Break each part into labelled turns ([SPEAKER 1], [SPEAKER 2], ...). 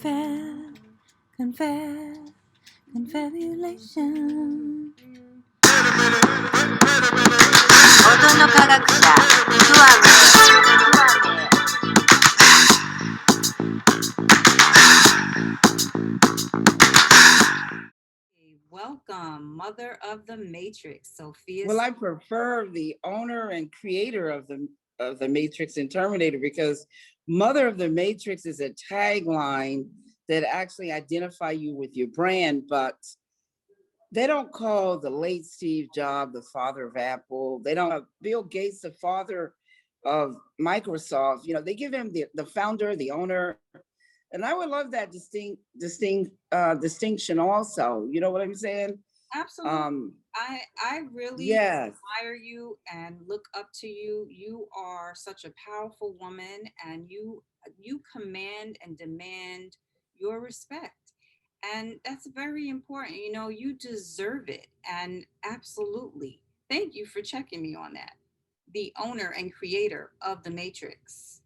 [SPEAKER 1] confabulation.
[SPEAKER 2] 音の科学者グアムへ。
[SPEAKER 1] Welcome, Mother of the Matrix, Sophia.
[SPEAKER 3] Well, I prefer the owner and creator of the Matrix and Terminator, because Mother of the Matrix is a tagline that actually identify you with your brand, but they don't call the late Steve Jobs the father of Apple. They don't Bill Gates the father of Microsoft. You know, they give him the founder, the owner. And I would love that distinction also. You know what I'm saying?
[SPEAKER 1] Absolutely. I really
[SPEAKER 3] Yes.
[SPEAKER 1] admire you and look up to you. You are such a powerful woman, and you command and demand your respect. And that's very important. You know, you deserve it. And absolutely. Thank you for checking me on that. The owner and creator of The Matrix,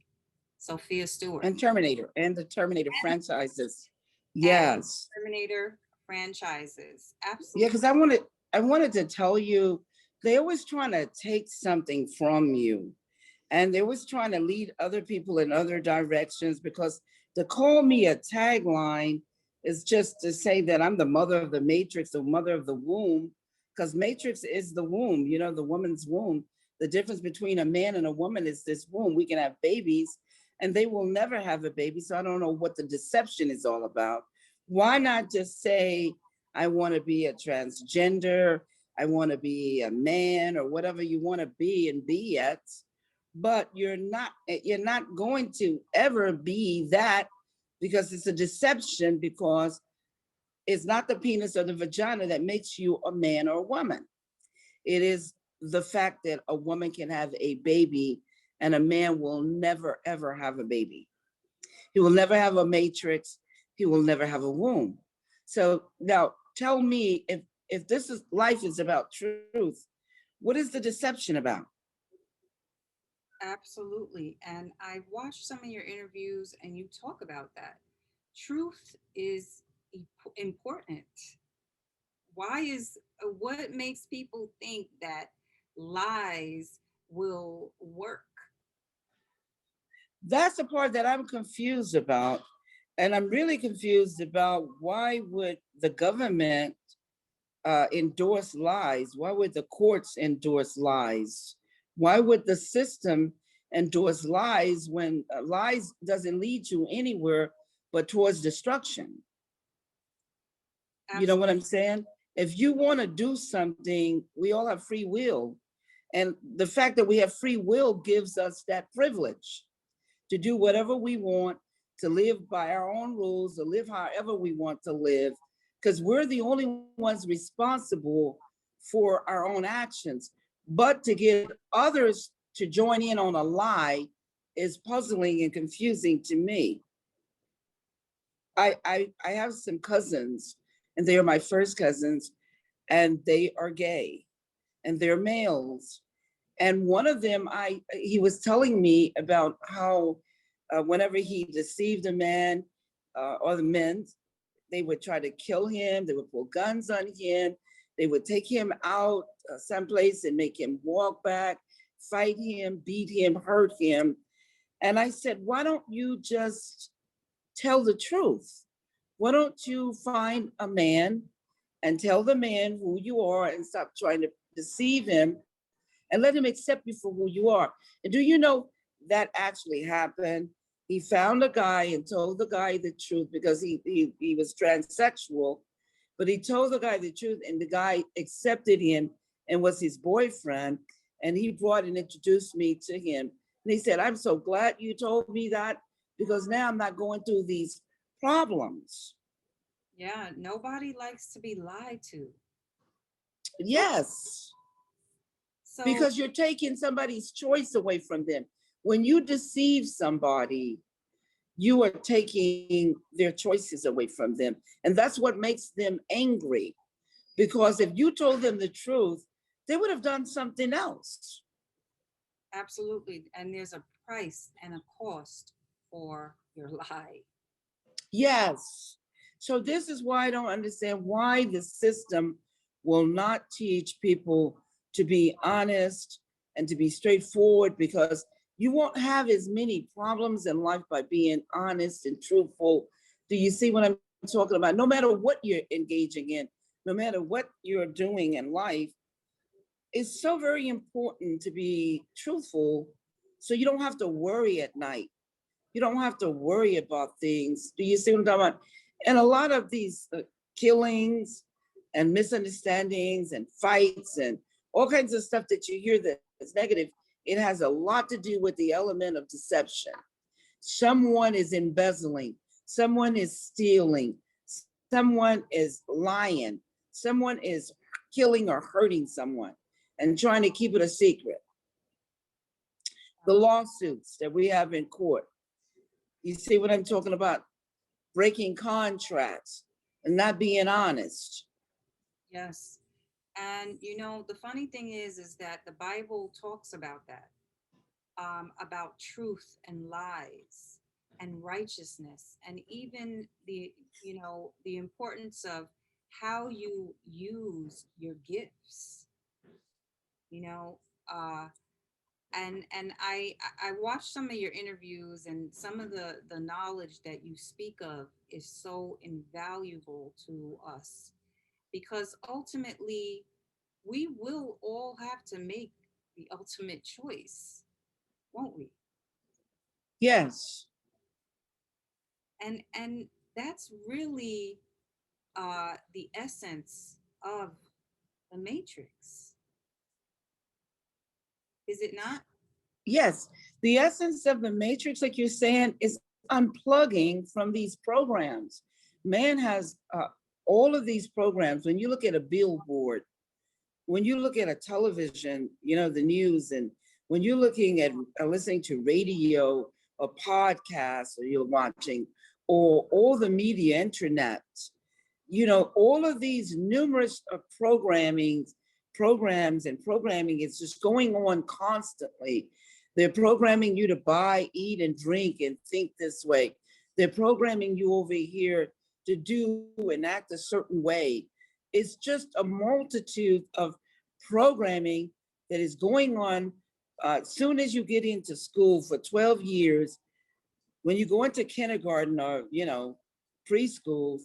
[SPEAKER 1] Sophia Stewart.
[SPEAKER 3] And Terminator and the Terminator franchises.
[SPEAKER 1] And
[SPEAKER 3] Yes.
[SPEAKER 1] Terminator franchises. Absolutely.
[SPEAKER 3] Yeah, because I wanted to tell you, they always trying to take something from you. And they was trying to lead other people in other directions, because to call me a tagline is just to say that I'm the mother of the matrix, the mother of the womb, because matrix is the womb, you know, the woman's womb. The difference between a man and a woman is this womb. We can have babies and they will never have a baby. So I don't know what the deception is all about. Why not just say, I want to be a transgender, I want to be a man, or whatever you want to be and be at, but you're not going to ever be that, because it's a deception, because it's not the penis or the vagina that makes you a man or a woman. It is the fact that a woman can have a baby and a man will never ever have a baby. He will never have a matrix, he will never have a womb. So now tell me, if this is life is about truth, what is the deception about?
[SPEAKER 1] Absolutely. And I watched some of your interviews and you talk about that. Truth is important. Why is what makes people think that lies will work?
[SPEAKER 3] That's the part that I'm confused about. And I'm really confused about, why would the government endorse lies? Why would the courts endorse lies? Why would the system endorse lies when lies doesn't lead you anywhere but towards destruction? You know what I'm saying? If you want to do something, we all have free will. And the fact that we have free will gives us that privilege to do whatever we want, to live by our own rules, to live however we want to live, because we're the only ones responsible for our own actions. But to get others to join in on a lie is puzzling and confusing to me. I have some cousins, and they are my first cousins, and they are gay, and they're males. And one of them, he was telling me about how whenever he deceived a man or the men, they would try to kill him. They would pull guns on him. They would take him out someplace and make him walk back, fight him, beat him, hurt him. And I said, why don't you just tell the truth? Why don't you find a man and tell the man who you are and stop trying to deceive him and let him accept you for who you are? And do you know that actually happened? He found a guy and told the guy the truth, because he was transsexual, but he told the guy the truth, and the guy accepted him and was his boyfriend. And he brought and introduced me to him. And he said, I'm so glad you told me that, because now I'm not going through these problems.
[SPEAKER 1] Yeah, nobody likes to be lied to.
[SPEAKER 3] Yes. So, because you're taking somebody's choice away from them. When you deceive somebody, you are taking their choices away from them. And that's what makes them angry. Because if you told them the truth, they would have done something else.
[SPEAKER 1] Absolutely. And there's a price and a cost for your lie.
[SPEAKER 3] Yes. So this is why I don't understand why the system will not teach people to be honest and to be straightforward, because you won't have as many problems in life by being honest and truthful. Do you see what I'm talking about? No matter what you're engaging in, no matter what you're doing in life, it's so very important to be truthful so you don't have to worry at night. You don't have to worry about things. Do you see what I'm talking about? And a lot of these killings and misunderstandings and fights and all kinds of stuff that you hear that's negative, it has a lot to do with the element of deception. Someone is embezzling, someone is stealing, someone is lying, someone is killing or hurting someone and trying to keep it a secret. The lawsuits that we have in court, you see what I'm talking about? Breaking contracts and not being honest.
[SPEAKER 1] Yes. And the funny thing is that the Bible talks about that, about truth and lies and righteousness, and even the importance of how you use your gifts. You know, uh, and I watched some of your interviews, and some of the knowledge that you speak of is so invaluable to us, because ultimately we will all have to make the ultimate choice, won't we?
[SPEAKER 3] Yes.
[SPEAKER 1] And that's really the essence of the matrix, is it not?
[SPEAKER 3] Yes. The essence of the matrix, like you're saying, is unplugging from these programs. Man has all of these programs. When you look at a billboard, when you look at a television, the news, and when you're looking at listening to radio or podcasts, or you're watching, or all the media, internet, all of these numerous programs and programming is just going on constantly. They're programming you to buy, eat, and drink and think this way. They're programming you over here to do and act a certain way. It's just a multitude of programming that is going on. As soon as you get into school for 12 years, when you go into kindergarten or preschools,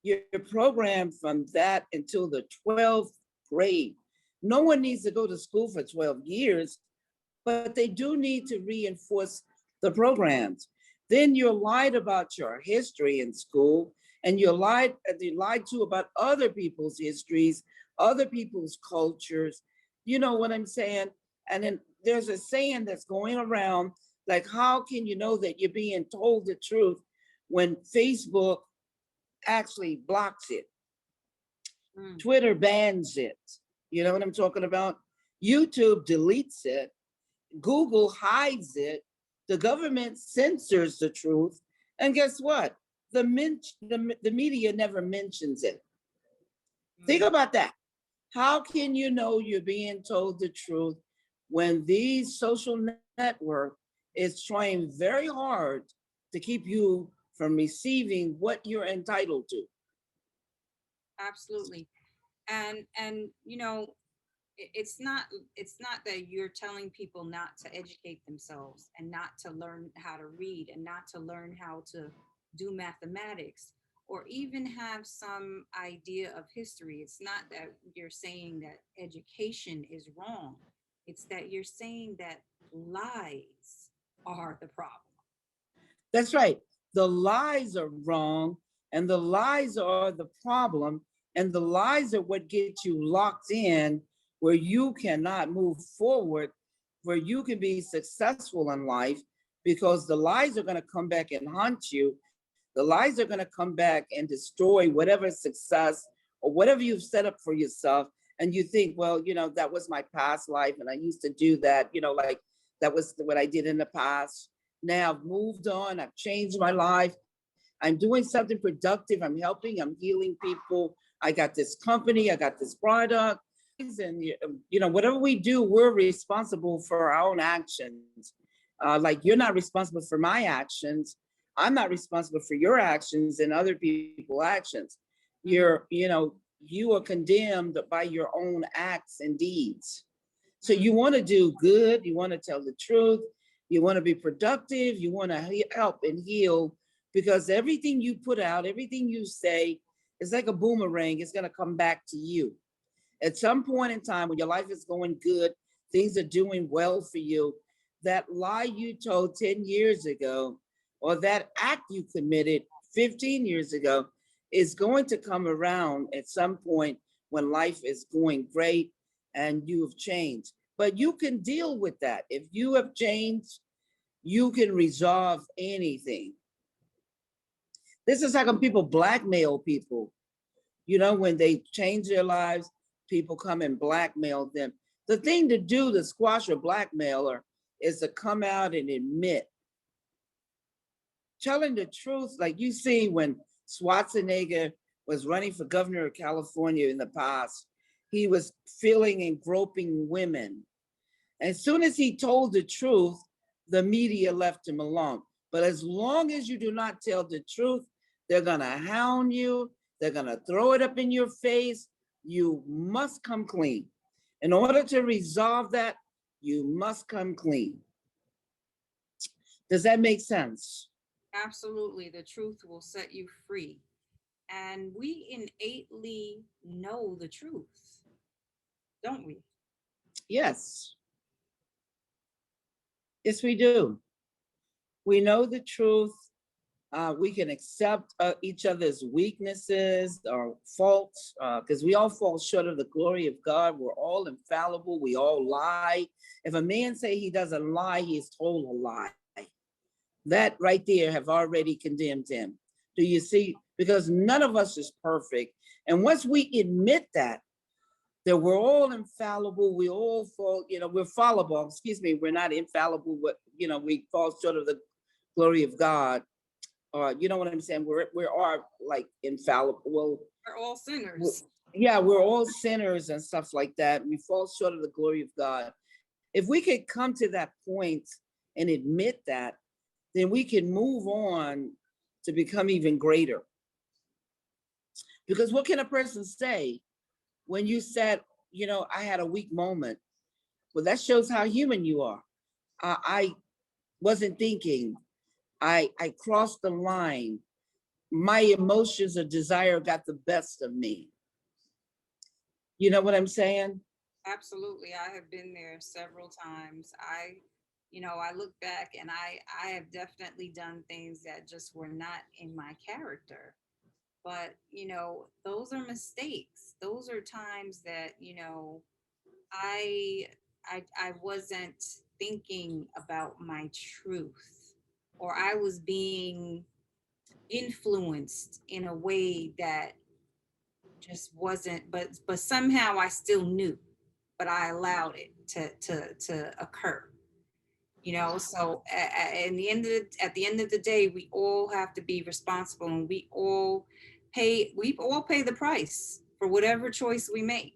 [SPEAKER 3] you're programmed from that until the 12th grade. No one needs to go to school for 12 years, but they do need to reinforce the programs. Then you're lied about your history in school, and you're lied to about other people's histories, other people's cultures. You know what I'm saying? And then there's a saying that's going around, like, how can you know that you're being told the truth when Facebook actually blocks it?
[SPEAKER 1] Mm,
[SPEAKER 3] Twitter bans it. You know what I'm talking about? YouTube deletes it. Google hides it. The government censors the truth. And guess what? The media never mentions it. Think
[SPEAKER 1] mm.
[SPEAKER 3] about that. How can you know you're being told the truth when these social network is trying very hard to keep you from receiving what you're entitled to?
[SPEAKER 1] Absolutely. And it's not that you're telling people not to educate themselves and not to learn how to read and not to learn how to do mathematics or even have some idea of history. It's not that you're saying that education is wrong. It's that you're saying that lies are the problem.
[SPEAKER 3] That's right. The lies are wrong, and the lies are the problem, and the lies are what get you locked in, where you cannot move forward, where you can be successful in life, because the lies are going to come back and haunt you. The lies are going to come back and destroy whatever success or whatever you've set up for yourself. And you think, well, that was my past life, and I used to do that, like that was what I did in the past. Now I've moved on, I've changed my life, I'm doing something productive, I'm helping, I'm healing people. I got this company, I got this product. And whatever we do, we're responsible for our own actions. Like, you're not responsible for my actions. I'm not responsible for your actions and other people's actions.
[SPEAKER 1] Mm-hmm.
[SPEAKER 3] You are condemned by your own acts and deeds. So
[SPEAKER 1] Mm-hmm.
[SPEAKER 3] you want to do good, you want to tell the truth, you want to be productive, you want to help and heal, because everything you put out, everything you say is like a boomerang. It's going to come back to you. At some point in time when your life is going good, things are doing well for you, that lie you told 10 years ago or that act you committed 15 years ago is going to come around at some point when life is going great and you have changed. But you can deal with that. If you have changed, you can resolve anything. This is how come people blackmail people. When they change their lives, people come and blackmail them. The thing to do to squash a blackmailer is to come out and admit, telling the truth. Like you see when Schwarzenegger was running for governor of California in the past, he was feeling and groping women. As soon as he told the truth, the media left him alone. But as long as you do not tell the truth, they're going to hound you. They're going to throw it up in your face. You must come clean. In order to resolve that, you must come clean. Does that make sense?
[SPEAKER 1] Absolutely. The truth will set you free. And we innately know the truth, don't we?
[SPEAKER 3] Yes. Yes, we do. We know the truth. We can accept each other's weaknesses or faults, because we all fall short of the glory of God. We're all infallible. We all lie. If a man say he doesn't lie, he is told a lie. That right there have already condemned him. Do you see? Because none of us is perfect. And once we admit that we're all infallible, we all fall, we're fallible. Excuse me, we're not infallible, but we fall short of the glory of God. You know what I'm saying? We are like infallible. Well,
[SPEAKER 1] We're all sinners.
[SPEAKER 3] yeah, we're all sinners and stuff like that. We fall short of the glory of God. If we could come to that point and admit that, then we can move on to become even greater. Because what can a person say when you said, I had a weak moment? Well, that shows how human you are. I wasn't thinking. I crossed the line. My emotions or desire got the best of me. You know what I'm saying?
[SPEAKER 1] Absolutely. I have been there several times. I look back and I have definitely done things that just were not in my character. But, those are mistakes. Those are times that, I I wasn't thinking about my truth, or I was being influenced in a way that just wasn't, but somehow I still knew, but I allowed it to occur. So at the end of the day, we all have to be responsible, and we all pay the price for whatever choice we make.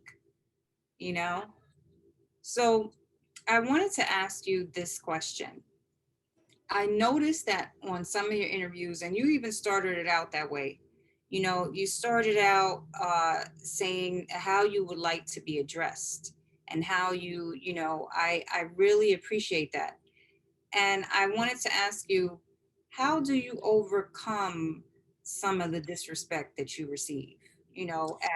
[SPEAKER 1] you know so I wanted to ask you this question. I noticed that on some of your interviews, and you even started it out that way. You started out saying how you would like to be addressed, and how I really appreciate that. And I wanted to ask you, how do you overcome some of the disrespect that you receive?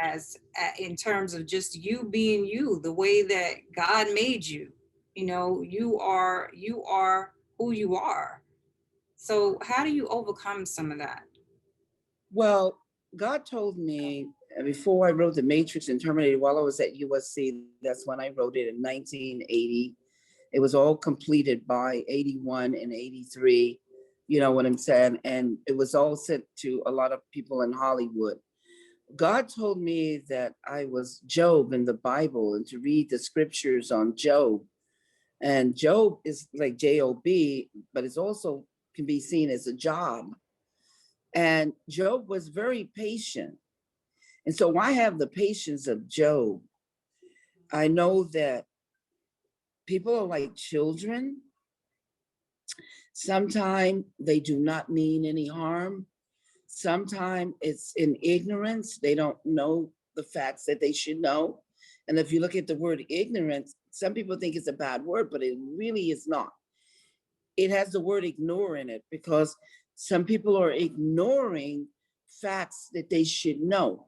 [SPEAKER 1] As in terms of just you being you, the way that God made you. You are who you are. So how do you overcome some of that?
[SPEAKER 3] Well, God told me before I wrote The Matrix and Terminator while I was at USC. That's when I wrote it in 1980. It was all completed by 81 and 83. You know what I'm saying? And it was all sent to a lot of people in Hollywood. God told me that I was Job in the Bible and to read the scriptures on Job. And Job is like Job, but it's also can be seen as a job. And Job was very patient. And so I have the patience of Job. I know that people are like children. Sometimes they do not mean any harm. Sometimes it's in ignorance. They don't know the facts that they should know. And if you look at the word ignorance, some people think it's a bad word, but it really is not. It has the word ignore in it because some people are ignoring facts that they should know.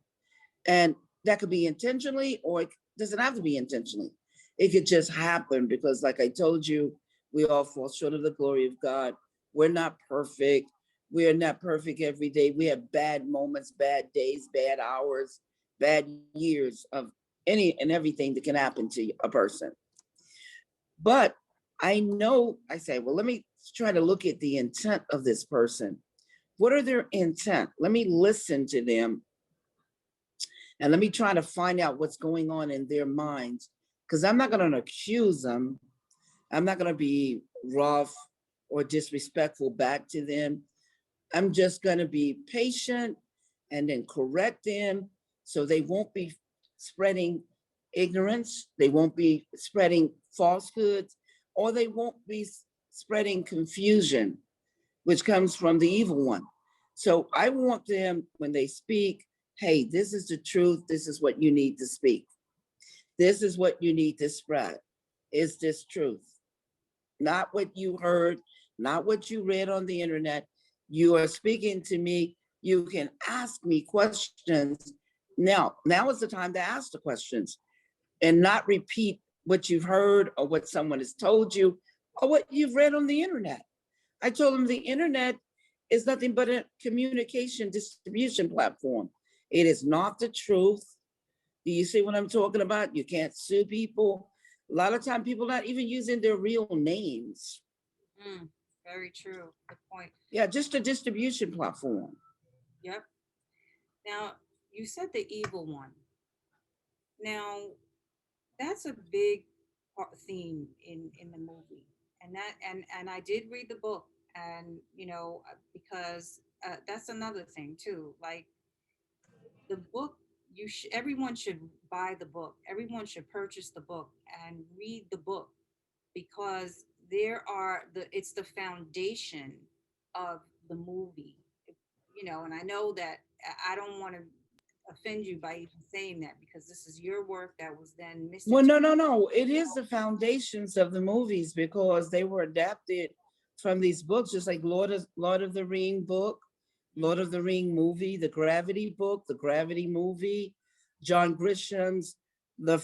[SPEAKER 3] And that could be intentionally, or it doesn't have to be intentionally. It could just happen because, like I told you, we all fall short of the glory of God. We're not perfect. We are not perfect every day. We have bad moments, bad days, bad hours, bad years of any and everything that can happen to a person. But I know, I say, well, let me try to look at the intent of this person. What are their intent? Let me listen to them and let me try to find out what's going on in their minds, because I'm not going to accuse them. I'm not going to be rough or disrespectful back to them. I'm just going to be patient and then correct them so they won't be spreading ignorance. They won't be spreading falsehoods, or they won't be spreading confusion, which comes from the evil one. So I want them, when they speak, hey, this is the truth. This is what you need to speak. This is what you need to spread. Is this truth? Not what you heard, not what you read on the internet. You are speaking to me. You can ask me questions. Now is the time to ask the questions and not repeat what you've heard or what someone has told you or what you've read on the internet. I told them the internet is nothing but a communication distribution platform. It is not the truth. Do you see what I'm talking about? You can't sue people. A lot of time people not even using their real names.
[SPEAKER 1] Mm, very true. Good point.
[SPEAKER 3] Yeah, just a distribution platform.
[SPEAKER 1] Yep. Now, you said the evil one. Now, that's a big theme in the movie, and I did read the book, and because that's another thing too. Like the book, everyone should buy the book. Everyone should purchase the book and read the book because it's the foundation of the movie. And I know that I don't want to offend you by even saying that because this is your work that was then
[SPEAKER 3] Well,
[SPEAKER 1] Mr.
[SPEAKER 3] no. It is the foundations of the movies because they were adapted from these books, just like Lord of the Ring book, Lord of the Ring movie, the Gravity book, the Gravity movie, John Grisham's the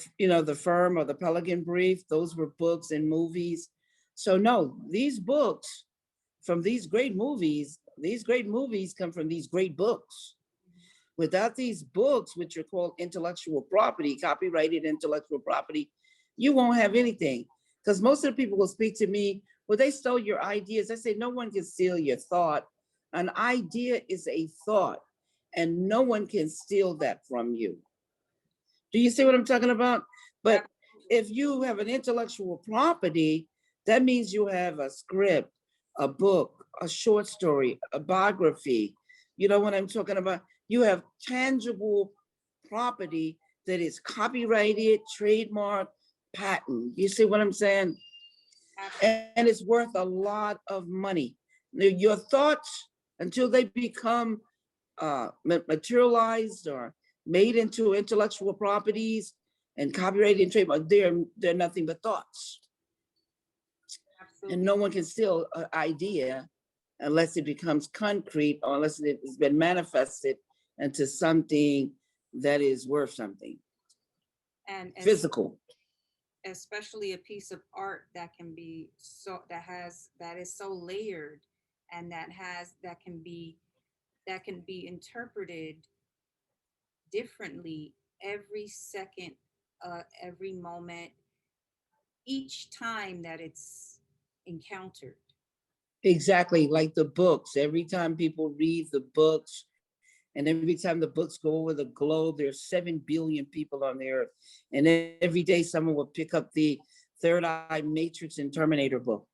[SPEAKER 3] Firm or the Pelican Brief. Those were books and movies. So no, these books from these great movies come from these great books. Without these books, which are called intellectual property, copyrighted intellectual property, you won't have anything. Because most of the people will speak to me, well, they stole your ideas. I say, no one can steal your thought. An idea is a thought, and no one can steal that from you. Do you see what I'm talking about? But if you have an intellectual property, that means you have a script, a book, a short story, a biography. You know what I'm talking about? You have tangible property that is copyrighted, trademark, patent. You see what I'm saying? And it's worth a lot of money. Your thoughts, until they become materialized or made into intellectual properties and copyrighted and trademark, they're nothing but thoughts. And
[SPEAKER 1] Absolutely.
[SPEAKER 3] no one can steal an idea unless it becomes concrete or unless it has been manifested into something that is worth something
[SPEAKER 1] And
[SPEAKER 3] physical.
[SPEAKER 1] especially a piece of art that can be that is so layered and that can be interpreted differently every second, every moment, each time that it's encountered.
[SPEAKER 3] Exactly, like the books. Every time people read the books, and every time the books go over the globe, there's 7 billion people on the earth. And every day someone will pick up the Third Eye Matrix and Terminator book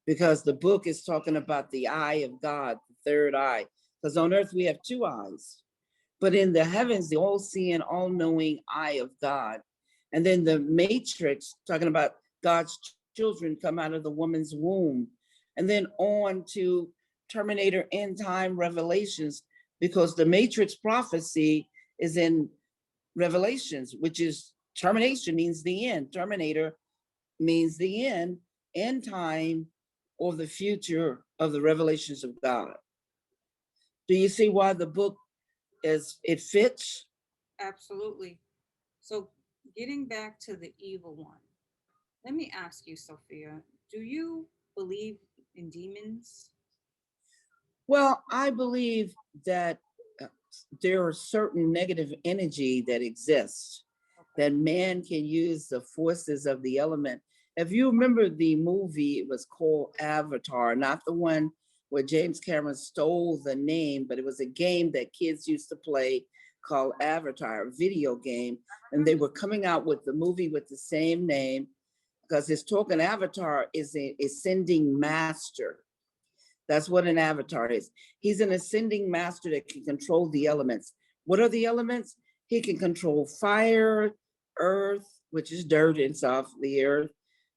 [SPEAKER 3] because the book is talking about the eye of God, the third eye. Because on earth we have two eyes, but in the heavens, the all-seeing, all-knowing eye of God. And then the Matrix, talking about God's children come out of the woman's womb. and then on to Terminator End Time Revelations, because the Matrix prophecy is in Revelations, which is termination means the end. Terminator means the end time, or the future of the revelations of God. Do you see why the book is it fits?
[SPEAKER 1] Absolutely. So, getting back to the evil one, let me ask you, Sophia, do you believe in demons?
[SPEAKER 3] Well, I believe that uh, there are certain negative energy that exists,
[SPEAKER 1] Okay.
[SPEAKER 3] that man can use the forces of the element. If you remember the movie, it was called Avatar, not the one where James Cameron stole the name, but it was a game that kids used to play called Avatar, a video game. And they were coming out with the movie with the same name, because his token avatar is an ascending master. That's what an avatar is. He's an ascending master that can control the elements. What are the elements? He can control fire, earth, which is dirt and stuff, the earth,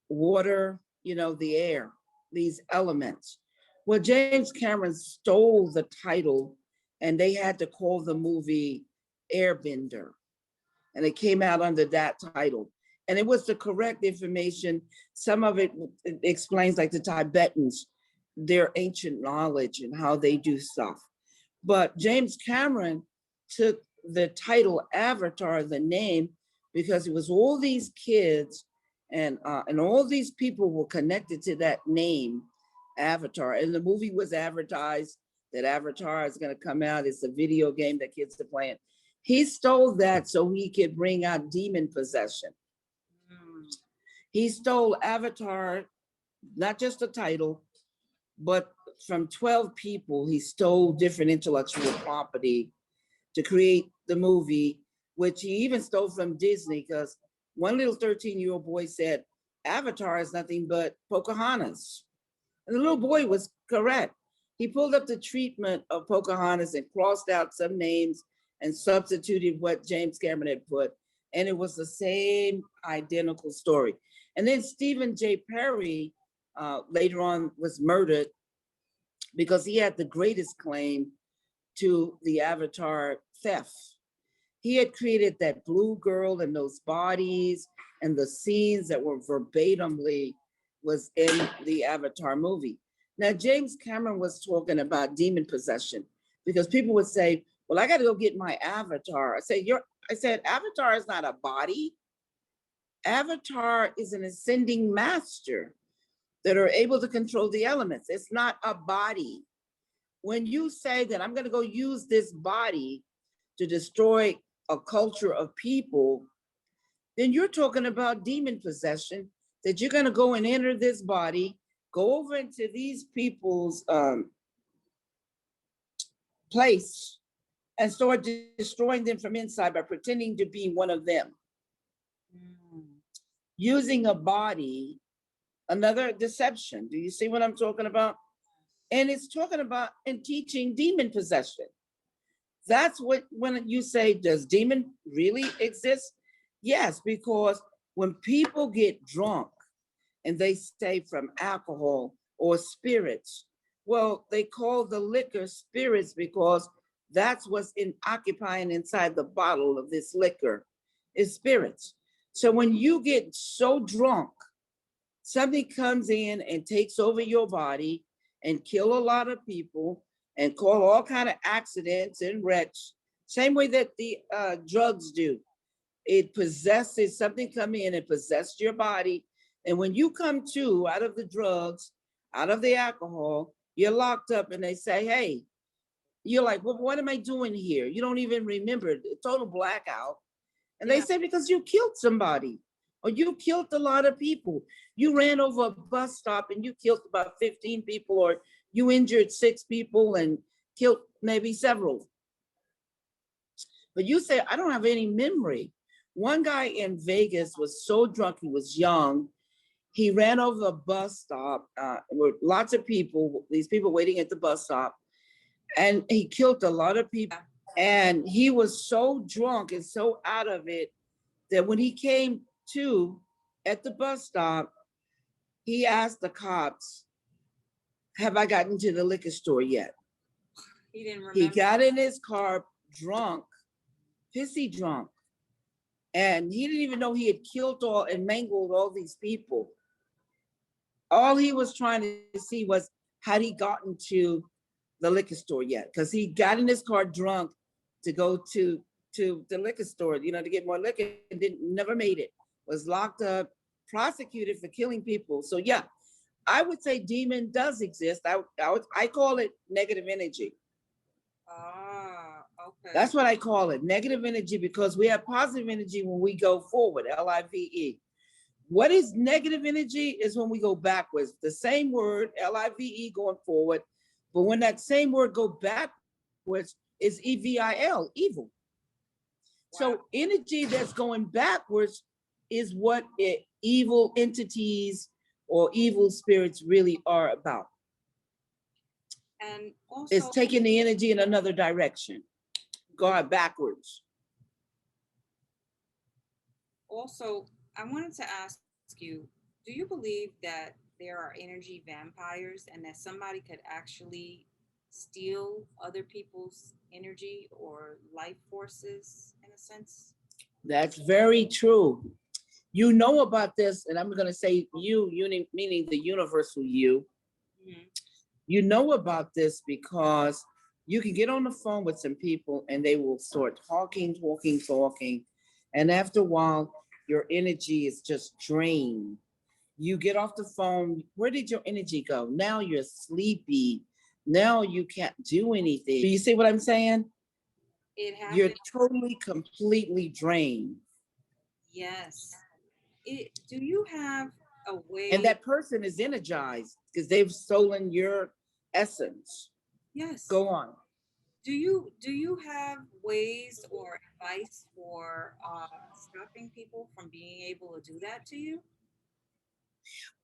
[SPEAKER 3] water, the air, these elements. Well, James Cameron stole the title, and they had to call the movie Airbender, and it came out under that title. And it was the correct information. Some of it explains, like the Tibetans, their ancient knowledge and how they do stuff. But James Cameron took the title Avatar, the name, because it was all these kids and all these people were connected to that name, Avatar. And the movie was advertised that Avatar is going to come out. It's a video game that kids are playing. He stole that so he could bring out demon possession.
[SPEAKER 1] Mm.
[SPEAKER 3] He stole Avatar, not just the title, but from 12 people, he stole different intellectual property to create the movie, which he even stole from Disney, because one little 13-year-old boy said, Avatar is nothing but Pocahontas. And the little boy was correct. He pulled up the treatment of Pocahontas and crossed out some names and substituted what James Cameron had put. And it was the same identical story. And then Stephen J. Perry later on was murdered because he had the greatest claim to the Avatar theft. He had created that blue girl and those bodies and the scenes that were verbatimly was in the Avatar movie. Now, James Cameron was talking about demon possession, because people would say, well, I got to go get my avatar. I said, Avatar is not a body. Avatar is an ascending master that are able to control the elements. It's not a body. When you say that I'm going to go use this body to destroy a culture of people, then you're talking about demon possession, that you're going to go and enter this body, go over into these people's place and start destroying them from inside by pretending to be one of them.
[SPEAKER 1] Mm.
[SPEAKER 3] Using a body, another deception. Do you see what I'm talking about? And it's talking about and teaching demon possession. That's what, when you say, does demon really exist? Yes, because when people get drunk and they say from alcohol or spirits, well, they call the liquor spirits because that's what's occupying inside the bottle of this liquor is spirits. So when you get so drunk, something comes in and takes over your body and kill a lot of people and cause all kind of accidents and wrecks, same way that the drugs do. It possesses, something come in and possess your body. And when you come to out of the drugs, out of the alcohol, you're locked up and they say, hey, you're like, well, what am I doing here? You don't even remember, total blackout. And they say, because you killed somebody or you killed a lot of people. You ran over a bus stop and you killed about 15 people, or you injured 6 people and killed maybe several. But you say, I don't have any memory. One guy in Vegas was so drunk, he was young. He ran over a bus stop with lots of people, these people waiting at the bus stop, and he killed a lot of people. And he was so drunk and so out of it that when he came to at the bus stop, he asked the cops, have I gotten to the liquor store yet?
[SPEAKER 1] He didn't
[SPEAKER 3] He
[SPEAKER 1] remember.
[SPEAKER 3] got in his car drunk, pissy drunk, and he didn't even know he had killed all and mangled all these people. All he was trying to see was, had he gotten to the liquor store yet? Because he got in his car drunk to go to the liquor store, to get more liquor, and didn't never made it. Was locked up, prosecuted for killing people. So yeah, I would say demon does exist. I call it negative energy.
[SPEAKER 1] Ah, okay.
[SPEAKER 3] That's what I call it, negative energy, because we have positive energy when we go forward, LIVE. What is negative energy is when we go backwards. The same word, LIVE, going forward, but when that same word go backwards is EVIL, evil. So
[SPEAKER 1] Wow.
[SPEAKER 3] energy that's going backwards is what evil entities or evil spirits really are about.
[SPEAKER 1] And
[SPEAKER 3] It's
[SPEAKER 1] also,
[SPEAKER 3] taking the energy in another direction, going backwards.
[SPEAKER 1] also, I wanted to ask you, do you believe that there are energy vampires and that somebody could actually steal other people's energy or life forces in a sense?
[SPEAKER 3] That's very true. You know about this, and I'm going to say you, meaning the universal you.
[SPEAKER 1] Mhm.
[SPEAKER 3] You know about this because you can get on the phone with some people and they will start talking. And after a while, your energy is just drained. You get off the phone. Where did your energy go? Now you're sleepy. Now you can't do anything. Do you see what I'm saying?
[SPEAKER 1] It
[SPEAKER 3] You're
[SPEAKER 1] happened.
[SPEAKER 3] totally, completely drained.
[SPEAKER 1] Yes. Do you have a
[SPEAKER 3] And
[SPEAKER 1] way?
[SPEAKER 3] that person is energized because they've stolen your essence.
[SPEAKER 1] Yes.
[SPEAKER 3] Go on.
[SPEAKER 1] Do you have ways or advice for stopping people from being able to do that to you?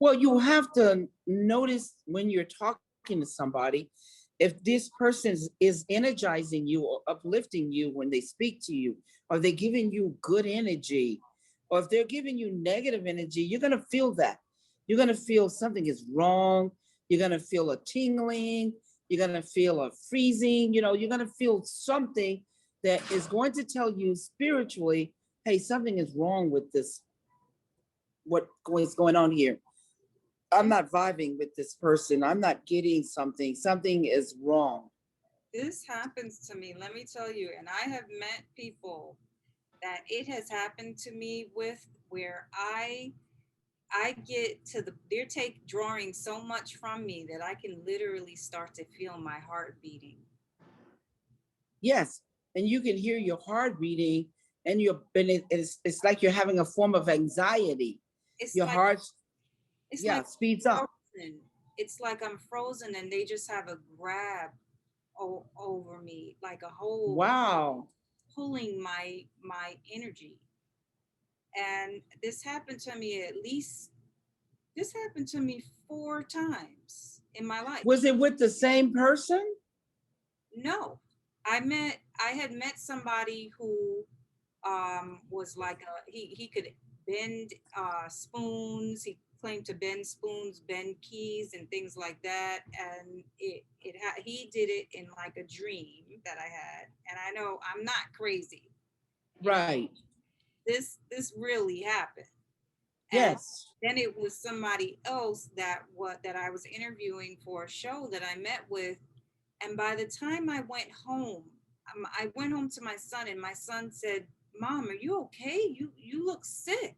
[SPEAKER 3] Well, you have to notice when you're talking to somebody, if this person is energizing you or uplifting you when they speak to you, or they're giving you good energy, or if they're giving you negative energy, you're going to feel that. You're going to feel something is wrong. You're going to feel a tingling. You're going to feel a freezing. You're going to feel something that is going to tell you spiritually, hey, something is wrong with this, what is going on here. I'm
[SPEAKER 1] This
[SPEAKER 3] not vibing with this person. I'm not getting something. Something is wrong.
[SPEAKER 1] this happens to me, let me tell you, and I have met people that it has happened to me with where I get to they're take drawing so much from me that I can literally start to feel my heart beating.
[SPEAKER 3] Yes. And you can hear your heart beating, and it's like you're having a form of anxiety.
[SPEAKER 1] It's
[SPEAKER 3] Your
[SPEAKER 1] like
[SPEAKER 3] heart,
[SPEAKER 1] it's
[SPEAKER 3] yeah,
[SPEAKER 1] like
[SPEAKER 3] speeds up.
[SPEAKER 1] frozen. It's like I'm frozen and they just have a grab over me, like a whole
[SPEAKER 3] Wow.
[SPEAKER 1] pulling my energy. And this happened to me 4 times in my life.
[SPEAKER 3] Was it with the same person?
[SPEAKER 1] No, I had met somebody who was like he could bend spoons. He claimed to bend spoons, bend keys, and things like that. And he did it in like a dream that I had. And I know I'm not crazy, you know.
[SPEAKER 3] Right.
[SPEAKER 1] This really happened. And
[SPEAKER 3] Yes.
[SPEAKER 1] then it was somebody else that I was interviewing for a show that I met with. And by the time I went home, I went home to my son, and my son said, "Mom, are you okay? You look sick."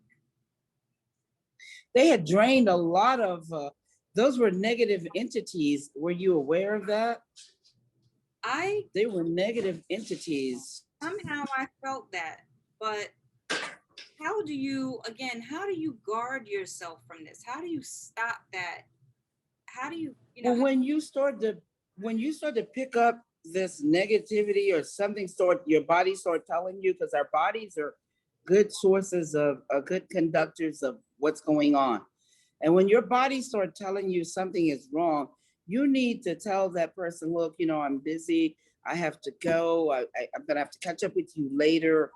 [SPEAKER 3] They had drained a lot of, those were negative entities. Were you aware of that?
[SPEAKER 1] I
[SPEAKER 3] They were negative entities.
[SPEAKER 1] somehow I felt that, but how do you guard yourself from this? How do you stop that? How do you,
[SPEAKER 3] Well, when you start to pick up this negativity or something, your body start telling you, because our bodies are good sources of good conductors of what's going on. And when your body start telling you something is wrong, you need to tell that person, look, I'm busy. I have to go. I'm gonna have to catch up with you later,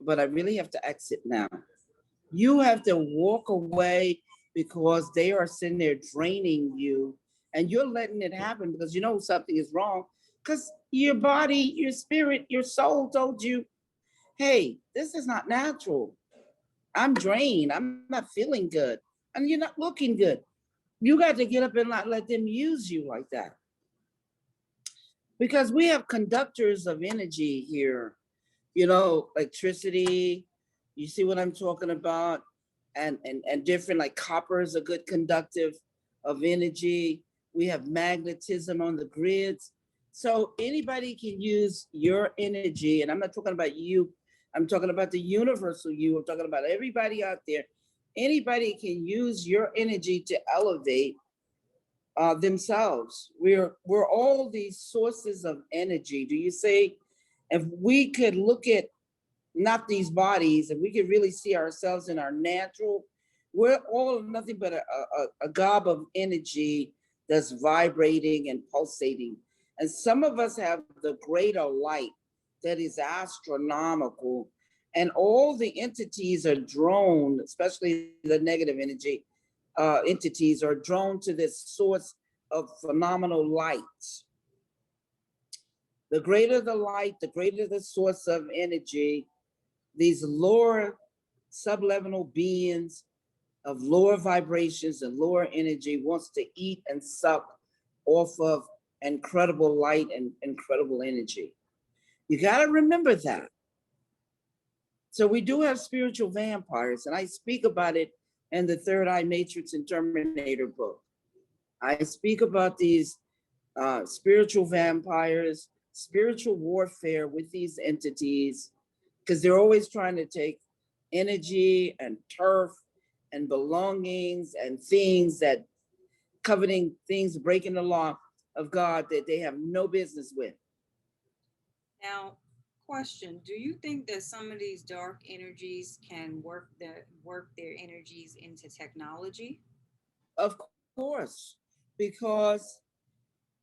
[SPEAKER 3] but I really have to exit now. You have to walk away because they are sitting there draining you, and you're letting it happen because you know something is wrong, because your body, your spirit, your soul told you, hey, this is not natural. I'm drained. I'm not feeling good. And you're not looking good. You got to get up and not let them use you like that. Because we have conductors of energy here, electricity. You see what I'm talking about? And different, like copper is a good conductive of energy. We have magnetism on the grids. So anybody can use your energy. And I'm not talking about you. I'm talking about the universal you. I'm talking about everybody out there. Anybody can use your energy to elevate themselves. We're all these sources of energy. Do you say, if we could look at not these bodies, if we could really see ourselves in our natural, we're all nothing but a gob of energy that's vibrating and pulsating. And some of us have the greater light that is astronomical. And all the entities are drawn, especially the negative energy entities are drawn to this source of phenomenal light. The greater the light, the greater the source of energy, these lower sublevel beings of lower vibrations and lower energy wants to eat and suck off of incredible light and incredible energy. You got to remember that. So we do have spiritual vampires, and I speak about it in the Third Eye Matrix and Terminator book. I speak about these spiritual vampires, spiritual warfare with these entities, because they're always trying to take energy and turf and belongings and things that coveting things, breaking the law of God that they have no business with.
[SPEAKER 1] Now, question: do you think that some of these dark energies can work their energies into technology?
[SPEAKER 3] Of course, because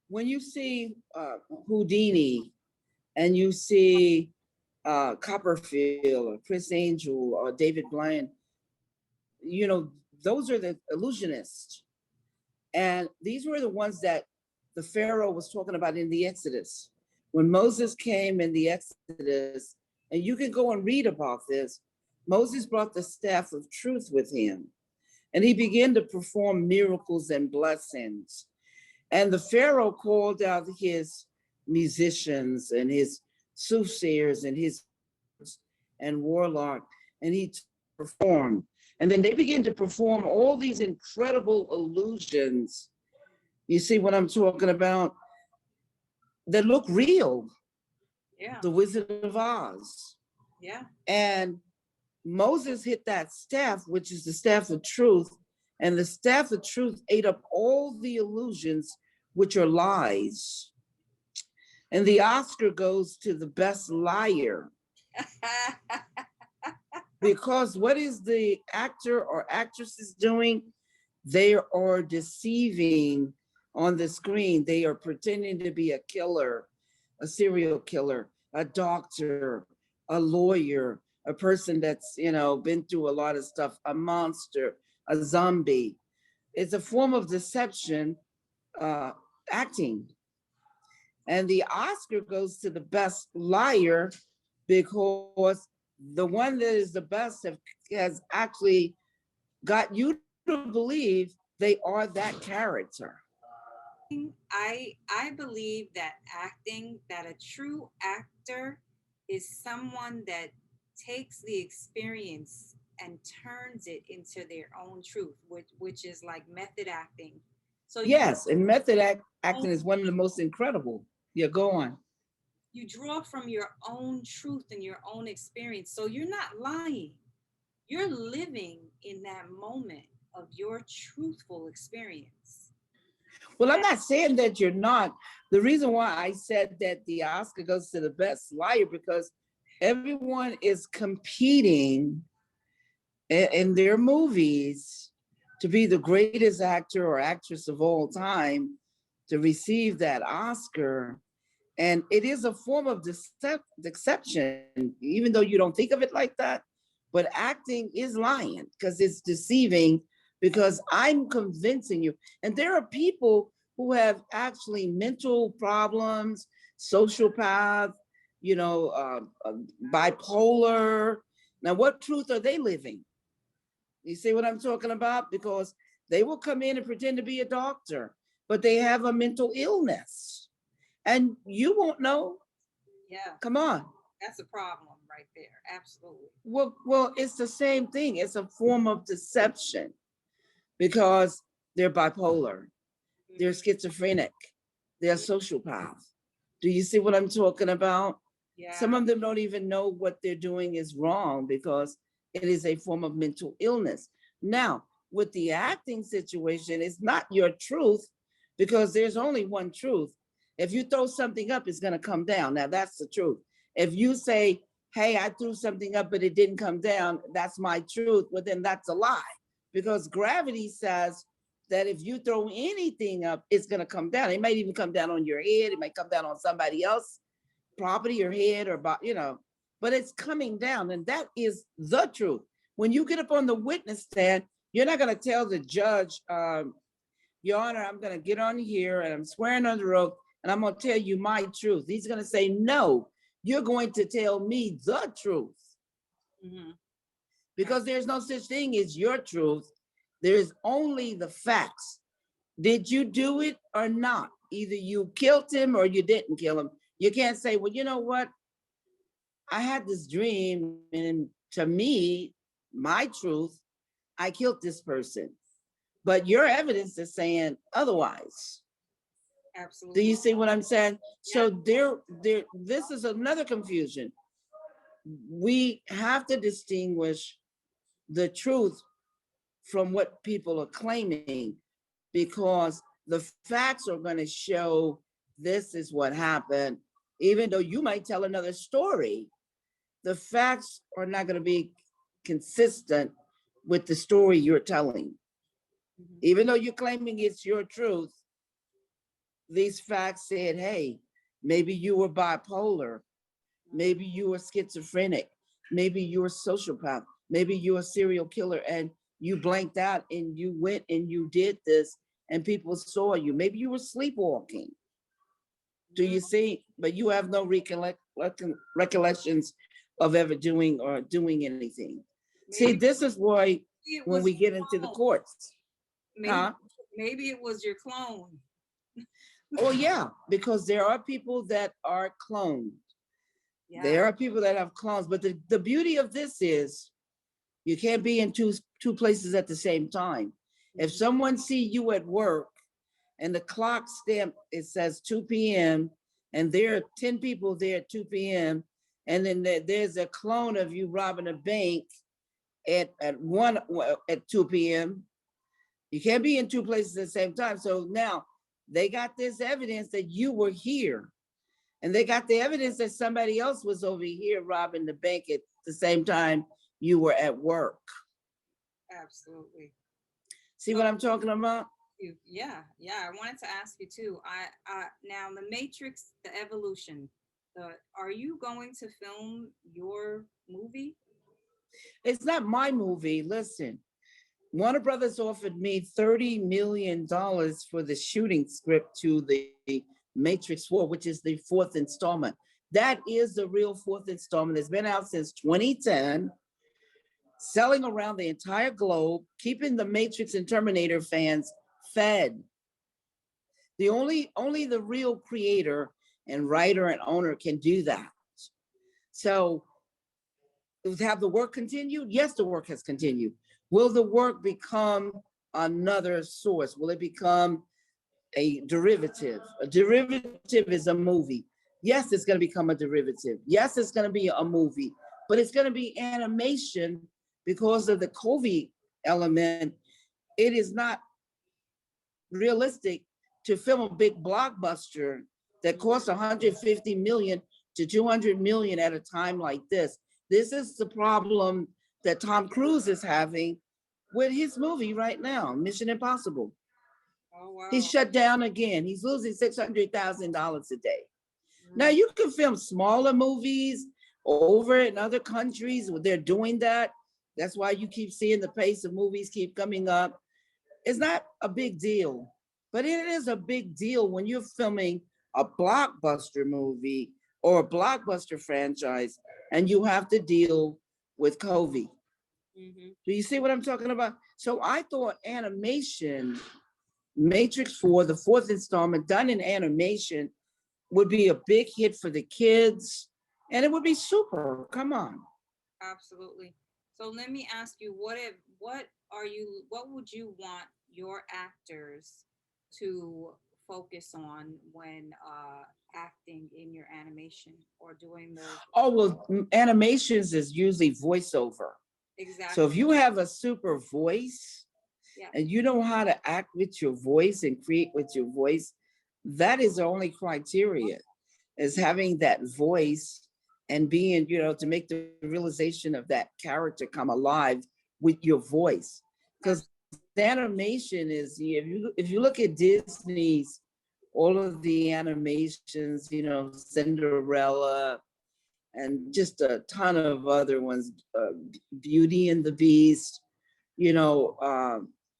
[SPEAKER 3] when you see Houdini and you see Copperfield or Chris Angel or David Blaine, those are the illusionists. And these were the ones that the Pharaoh was talking about in the Exodus. When Moses came in the Exodus, and you can go and read about this, Moses brought the staff of truth with him, and he began to perform miracles and blessings. And the Pharaoh called out his musicians and his soothsayers and his and warlock, and he performed. And then they began to perform all these incredible illusions. You see what I'm talking about? That look real.
[SPEAKER 1] Yeah,
[SPEAKER 3] The Wizard of Oz.
[SPEAKER 1] yeah.
[SPEAKER 3] And Moses hit that staff, which is the staff of truth, and the staff of truth ate up all the illusions, which are lies. And the Oscar goes to the best liar. Because what is the actor or actresses doing? They are deceiving on the screen. They are pretending to be a killer, a serial killer, a doctor, a lawyer, a person that's, been through a lot of stuff, a monster, a zombie. It's a form of deception, acting. And the Oscar goes to the best liar because the one that is the best has actually got you to believe they are that character.
[SPEAKER 1] I believe that a true actor is someone that takes the experience and turns it into their own truth, which is like method acting. So
[SPEAKER 3] Yes, and method acting
[SPEAKER 1] own,
[SPEAKER 3] is one of the most incredible. Yeah, go on.
[SPEAKER 1] you draw from your own truth and your own experience. So you're not lying. You're living in that moment of your truthful experience.
[SPEAKER 3] Well, I'm not saying that you're not. The reason why I said that the Oscar goes to the best liar, because everyone is competing in their movies to be the greatest actor or actress of all time to receive that Oscar. And it is a form of deception, even though you don't think of it like that. But acting is lying because it's deceiving, because I'm convincing you. And there are people who have actually mental problems, sociopath, bipolar. Now, what truth are they living? You see what I'm talking about? Because they will come in and pretend to be a doctor, but they have a mental illness and you won't know.
[SPEAKER 1] Yeah,
[SPEAKER 3] Come on.
[SPEAKER 1] that's a problem right there. Absolutely.
[SPEAKER 3] Well, it's the same thing. It's a form of deception because they're bipolar, they're
[SPEAKER 1] Mhm.
[SPEAKER 3] schizophrenic, they're sociopath. Do you see what I'm talking about? Some
[SPEAKER 1] Yeah.
[SPEAKER 3] of them don't even know what they're doing is wrong because it is a form of mental illness. Now, with the acting situation, it's not your truth because there's only one truth. If you throw something up, it's going to come down. Now, that's the truth. If you say, hey, I threw something up, but it didn't come down, that's my truth, well, then that's a lie because gravity says that if you throw anything up, it's going to come down. It might even come down on your head. It might come down on somebody else property or head or but it's coming down and that is the truth. When you get up on the witness stand, you're not going to tell the judge, your honor, I'm going to get on here and I'm swearing under oath and I'm going to tell you my truth. He's going to say, no, you're going to tell me the truth
[SPEAKER 1] Mm-hmm.
[SPEAKER 3] because there's no such thing as your truth. There's only the facts. Did you do it or not? Either you killed him or you didn't kill him. You can't say, well, you know what? I had this dream, and to me, my truth, I killed this person. But your evidence is saying otherwise. Do you
[SPEAKER 1] Absolutely.
[SPEAKER 3] see what I'm saying?
[SPEAKER 1] Yeah.
[SPEAKER 3] So this is another confusion. We have to distinguish the truth from what people are claiming because the facts are going to show this is what happened. Even though you might tell another story, the facts are not going to be consistent with the story you're telling.
[SPEAKER 1] Mm-hmm.
[SPEAKER 3] Even though you're claiming it's your truth, these facts said, hey, maybe you were bipolar, maybe you were schizophrenic, maybe you were sociopath, maybe you're a serial killer and you blanked out and you went and you did this and people saw you. Maybe you were sleepwalking. Do
[SPEAKER 1] Mm-hmm.
[SPEAKER 3] you see? But you have no recollections of ever doing or doing anything. See,
[SPEAKER 1] Maybe
[SPEAKER 3] this is why
[SPEAKER 1] it
[SPEAKER 3] when
[SPEAKER 1] was
[SPEAKER 3] we get into the
[SPEAKER 1] clone.
[SPEAKER 3] courts,
[SPEAKER 1] Maybe
[SPEAKER 3] huh?
[SPEAKER 1] maybe it was your clone.
[SPEAKER 3] Oh, yeah, because there are people that are cloned.
[SPEAKER 1] Yeah.
[SPEAKER 3] There are people that have clones, but the beauty of this is you can't be in two places at the same time. If
[SPEAKER 1] Mhm.
[SPEAKER 3] someone see you at work and the clock stamp, it says 2 p.m. and there are 10 people there at 2 p.m. and then there's a clone of you robbing a bank at 2 p.m. You can't be in two places at the same time. So now they got this evidence that you were here. And they got the evidence that somebody else was over here robbing the bank at the same time you were at work.
[SPEAKER 1] Absolutely.
[SPEAKER 3] See
[SPEAKER 1] So
[SPEAKER 3] what I'm talking about?
[SPEAKER 1] yeah, yeah. I wanted to ask you too. I now the Matrix, the evolution. Are you going to film your movie?
[SPEAKER 3] It's not my movie. Listen, Warner Brothers offered me $30 million for the shooting script to the Matrix 4, which is the fourth installment. That is the real fourth installment. It's been out since 2010, selling around the entire globe, keeping the Matrix and Terminator fans fed. Only the real creator and writer and owner can do that. So have the work continued? Yes, the work has continued. Will the work become another source? Will it become a derivative? A derivative is a movie. Yes, it's going to become a derivative. Yes, it's going to be a movie, but it's going to be animation because of the COVID element. It is not realistic to film a big blockbuster that costs 150 million to 200 million at a time like this. This is the problem that Tom Cruise is having with his movie right now, Mission Impossible.
[SPEAKER 1] Oh
[SPEAKER 3] He's
[SPEAKER 1] wow.
[SPEAKER 3] shut down again. He's losing $600,000 a day. Now
[SPEAKER 1] Mm.
[SPEAKER 3] you can film smaller movies over in other countries where they're doing that. That's why you keep seeing the pace of movies keep coming up. It's not a big deal But it is a big deal when you're filming a blockbuster movie or a blockbuster franchise and you have to deal with COVID.
[SPEAKER 1] Hmm.
[SPEAKER 3] Do you see what I'm talking about? So I thought animation, Matrix 4, the fourth installment done in animation, would be a big hit for the kids and it would be super. Come on.
[SPEAKER 1] Absolutely. So let me ask you, what would you want your actors to focus on when acting in your animation or doing those?
[SPEAKER 3] Oh, well, animations is usually voiceover. So
[SPEAKER 1] Exactly.
[SPEAKER 3] if you have a super voice
[SPEAKER 1] Yeah.
[SPEAKER 3] and you know how to act with your voice and create with your voice, that is the only criteria, is having that voice and being, to make the realization of that character come alive with your voice. Because animation is, if you look at Disney's, all of the animations, Cinderella, and just a ton of other ones, Beauty and the Beast,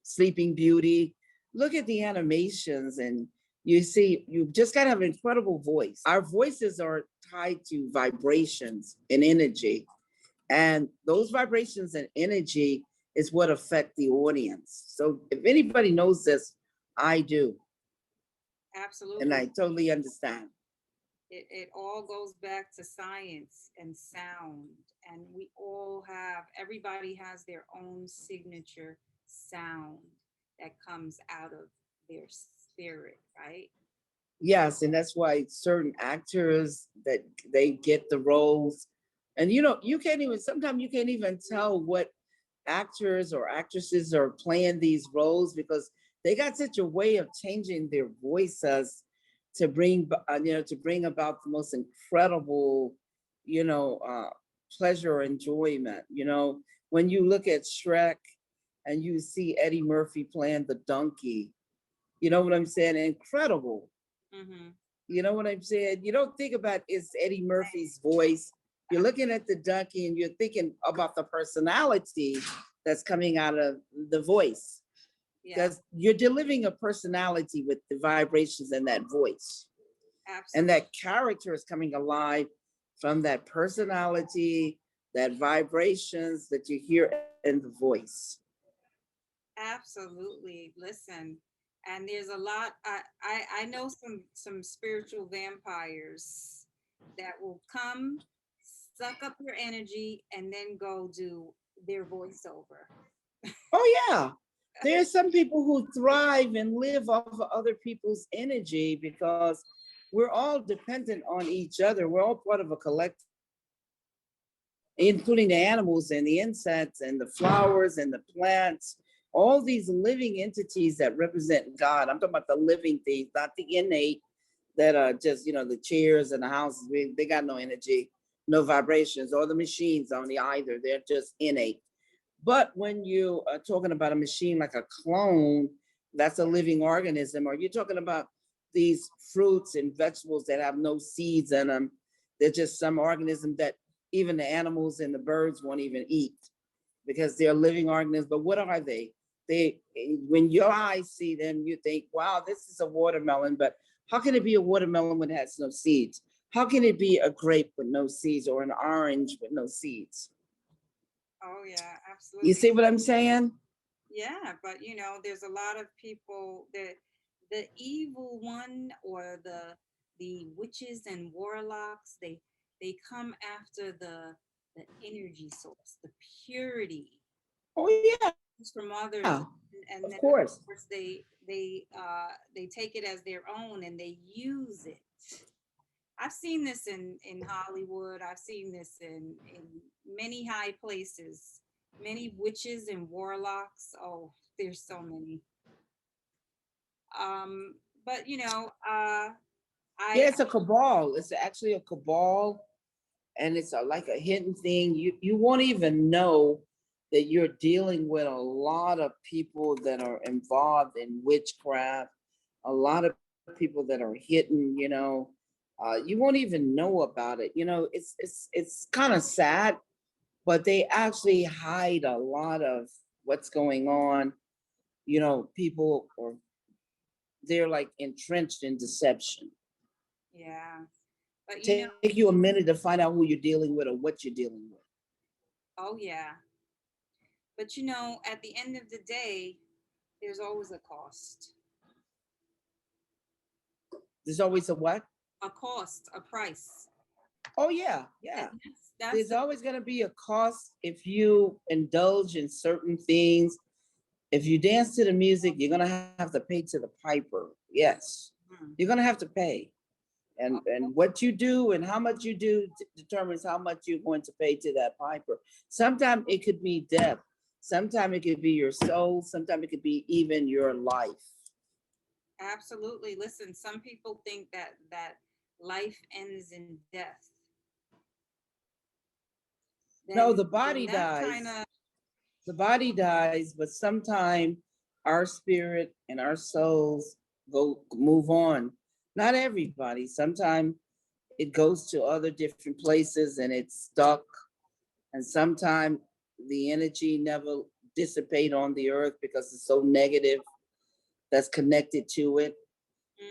[SPEAKER 3] Sleeping Beauty. Look at the animations and you see, you just got to have an incredible voice. Our voices are tied to vibrations and energy. And those vibrations and energy is what affect the audience. So if anybody knows this, I do. And
[SPEAKER 1] Absolutely.
[SPEAKER 3] I totally understand.
[SPEAKER 1] It all goes back to science and sound. And everybody has their own signature sound that comes out of their spirit, right?
[SPEAKER 3] Yes, and that's why certain actors that they get the roles. And you can't even sometimes you can't even tell what actors or actresses are playing these roles because they got such a way of changing their voices to bring about the most incredible, you know, uh, pleasure or enjoyment. When you look at Shrek and you see Eddie Murphy playing the donkey, you know what I'm saying? Incredible.
[SPEAKER 1] Mm-hmm.
[SPEAKER 3] You know what I'm saying? You don't think about it's Eddie Murphy's voice. You're looking at the donkey and you're thinking about the personality that's coming out of the voice
[SPEAKER 1] Yeah,
[SPEAKER 3] because you're delivering a personality with the vibrations in that voice. And
[SPEAKER 1] absolutely.
[SPEAKER 3] that character is coming alive from that personality, that vibrations that you hear in the voice.
[SPEAKER 1] Absolutely. Listen, and there's a lot. I know some spiritual vampires that will come, suck up your energy, and then go do their voiceover.
[SPEAKER 3] Oh, yeah. There's some people who thrive and live off of other people's energy because we're all dependent on each other. We're all part of a collective, including the animals and the insects and the flowers and the plants, all these living entities that represent God. I'm talking about the living things, not the innate that are just, the chairs and the houses. They got no energy, no vibrations, or the machines only either. They're just innate. But when you are talking about a machine like a clone, that's a living organism, or you're talking about these fruits and vegetables that have no seeds in them, they're just some organism that even the animals and the birds won't even eat because they're living organisms. But what are they? They, when your eyes see them, you think, wow, this is a watermelon, but how can it be a watermelon when it has no seeds? How can it be a grape with no seeds or an orange with no seeds?
[SPEAKER 1] Oh yeah,
[SPEAKER 3] You
[SPEAKER 1] absolutely.
[SPEAKER 3] see what I'm saying?
[SPEAKER 1] Yeah, but there's a lot of people that the evil one or the witches and warlocks, they come after the energy source, the purity
[SPEAKER 3] Oh, yeah,
[SPEAKER 1] from
[SPEAKER 3] of
[SPEAKER 1] others,
[SPEAKER 3] course.
[SPEAKER 1] and then of course they take it as their own and they use it. I've seen this in Hollywood. I've seen this in many high places, many witches and warlocks. Oh, there's so many. But
[SPEAKER 3] Yeah,
[SPEAKER 1] I
[SPEAKER 3] it's a cabal. It's actually a cabal, and it's like a hidden thing. You won't even know that you're dealing with a lot of people that are involved in witchcraft, a lot of people that are hidden. You won't even know about it. It's kind of sad, but they actually hide a lot of what's going on. People or they're like entrenched in deception.
[SPEAKER 1] Yeah. But
[SPEAKER 3] Take you a minute to find out who you're dealing with or what you're dealing with.
[SPEAKER 1] oh yeah. But at the end of the day, there's always a cost.
[SPEAKER 3] There's always a what?
[SPEAKER 1] A cost, a price.
[SPEAKER 3] Oh yeah,
[SPEAKER 1] And
[SPEAKER 3] yeah.
[SPEAKER 1] that's
[SPEAKER 3] There's
[SPEAKER 1] the
[SPEAKER 3] always going to be a cost if you indulge in certain things. If you dance to the music, you're going to have to pay to the piper. Yes,
[SPEAKER 1] mm,
[SPEAKER 3] you're going to have to pay.
[SPEAKER 1] oh,
[SPEAKER 3] And what you do and how much you do determines how much you're going to pay to that piper. Sometimes it could be death. Sometimes it could be your soul. Sometimes it could be even your life.
[SPEAKER 1] absolutely. Listen, some people think that life ends in death.
[SPEAKER 3] No,
[SPEAKER 1] Then
[SPEAKER 3] the
[SPEAKER 1] then
[SPEAKER 3] body
[SPEAKER 1] that kind
[SPEAKER 3] dies.
[SPEAKER 1] of
[SPEAKER 3] The body dies, but sometimes our spirit and our souls go move on. Not everybody. Sometimes it goes to other different places and it's stuck. And sometimes the energy never dissipate on the earth because it's so negative that's connected to it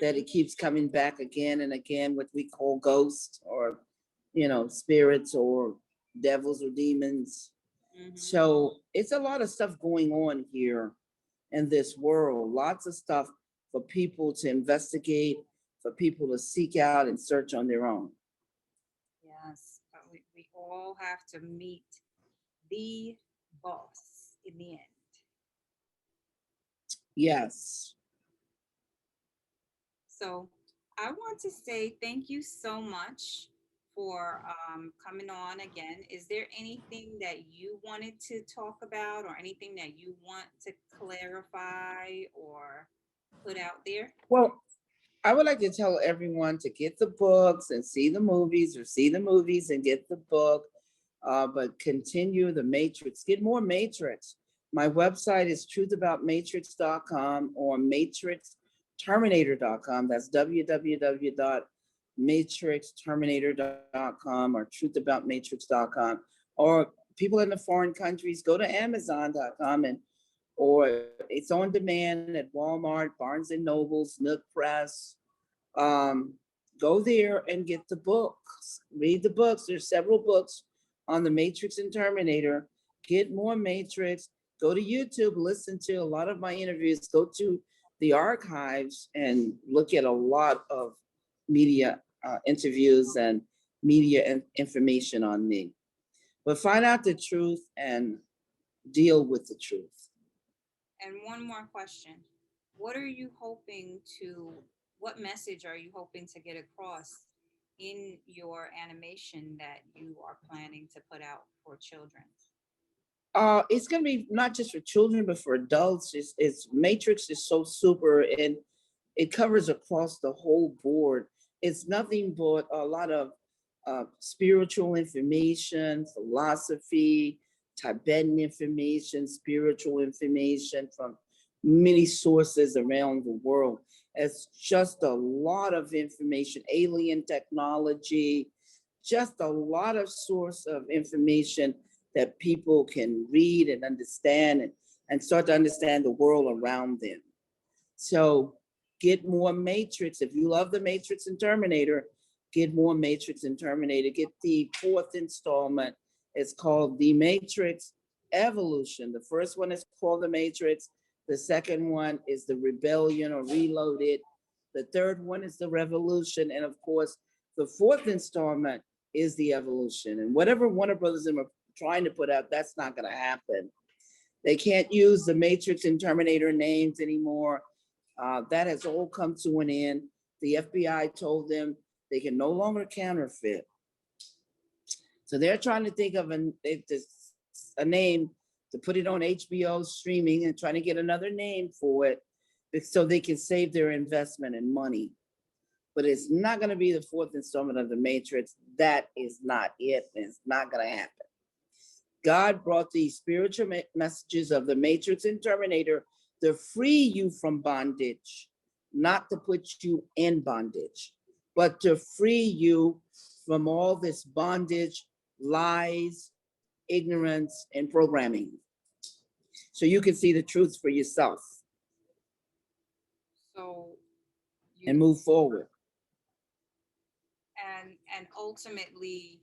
[SPEAKER 3] that
[SPEAKER 1] mhm,
[SPEAKER 3] it keeps coming back again and again, what we call ghosts or, spirits or devils or demons.
[SPEAKER 1] mhm.
[SPEAKER 3] So it's a lot of stuff going on here in this world, lots of stuff for people to investigate, for people to seek out and search on their own.
[SPEAKER 1] Yes, but we all have to meet the boss in the end.
[SPEAKER 3] Yes.
[SPEAKER 1] So I want to say thank you so much for coming on again. Is there anything that you wanted to talk about or anything that you want to clarify or put out there?
[SPEAKER 3] Well, I would like to tell everyone to get the books and see the movies or see the movies and get the book. But continue the Matrix, get more Matrix. My website is truthaboutmatrix.com or matrixterminator.com. That's www.matrixterminator.com or truthaboutmatrix.com. Or people in the foreign countries, go to amazon.com and or it's on demand at Walmart, Barnes and Nobles, Nook Press. Um, Go there and get the books. Read the books. There's several books on the Matrix and Terminator. Get more Matrix. Go to YouTube. Listen to a lot of my interviews. Go to the archives and look at a lot of media interviews and media information on me. But find out the truth and deal with the truth.
[SPEAKER 1] And one more question. What are you hoping to, what message are you hoping to get across in your animation that you are planning to put out for children?
[SPEAKER 3] It's gonna be not just for children, but for adults. It's Matrix is so super and it covers across the whole board. It's nothing but a lot of spiritual information, philosophy, Tibetan information, spiritual information from many sources around the world. It's just a lot of information, alien technology, just a lot of source of information that people can read and understand and start to understand the world around them. So get more Matrix. If you love the Matrix and Terminator, get more Matrix and Terminator. Get the fourth installment. It's called The Matrix Evolution. The first one is called The Matrix. The second one is The Rebellion or Reloaded. The third one is The Revolution. And of course, the fourth installment is The Evolution. And whatever Warner Brothers are trying to put out, that's not going to happen. They can't use the Matrix and Terminator names anymore. That has all come to an end. The FBI told them they can no longer counterfeit. So they're trying to think of a name to put it on HBO streaming and trying to get another name for it so they can save their investment and money. But it's not going to be the fourth installment of The Matrix. That is not it. It's not going to happen. God brought these spiritual messages of the Matrix and Terminator to free you from bondage, not to put you in bondage, but to free you from all this bondage, lies, ignorance, and programming. So you can see the truth for yourself.
[SPEAKER 1] So You,
[SPEAKER 3] and move forward.
[SPEAKER 1] and ultimately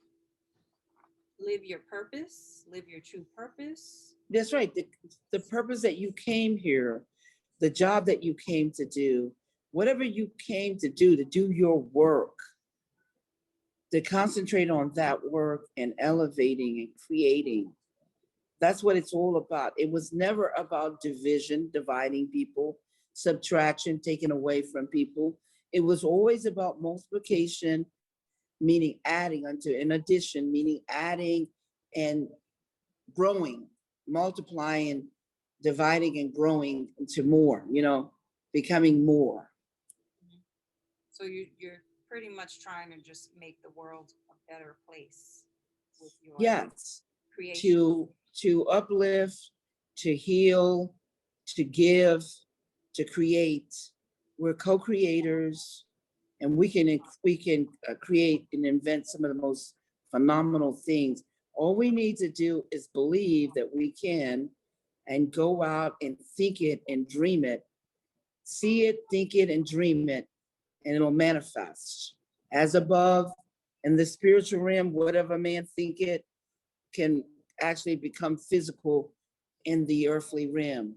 [SPEAKER 1] live your purpose, live your true purpose.
[SPEAKER 3] That's right. The purpose that you came here, the job that you came to do, whatever you came to do your work, to concentrate on that work and elevating and creating. That's what it's all about. It was never about division, dividing people, subtraction, taking away from people. It was always about multiplication, meaning adding unto, in addition, meaning adding and growing, multiplying, dividing and growing into more, becoming more.
[SPEAKER 1] So you're pretty much trying to just make the world a better place with your
[SPEAKER 3] Yes,
[SPEAKER 1] creation.
[SPEAKER 3] to uplift, to heal, to give, to create. We're co-creators, and we can create and invent some of the most phenomenal things. All we need to do is believe that we can, and go out and think it and dream it, see it, think it, and dream it, and it'll manifest. As above, in the spiritual realm, whatever man think it can actually become physical in the earthly realm.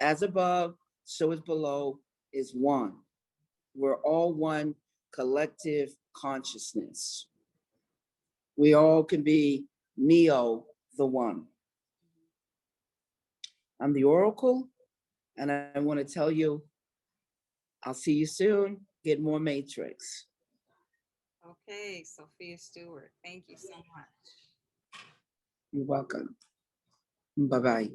[SPEAKER 3] As above, so is below, is one. We're all one collective consciousness. We all can be Neo, the one. I'm the Oracle, and I want to tell you, I'll see you soon. Get more Matrix.
[SPEAKER 1] Okay, Sophia Stewart, thank you so much.
[SPEAKER 3] You're welcome. Bye-bye.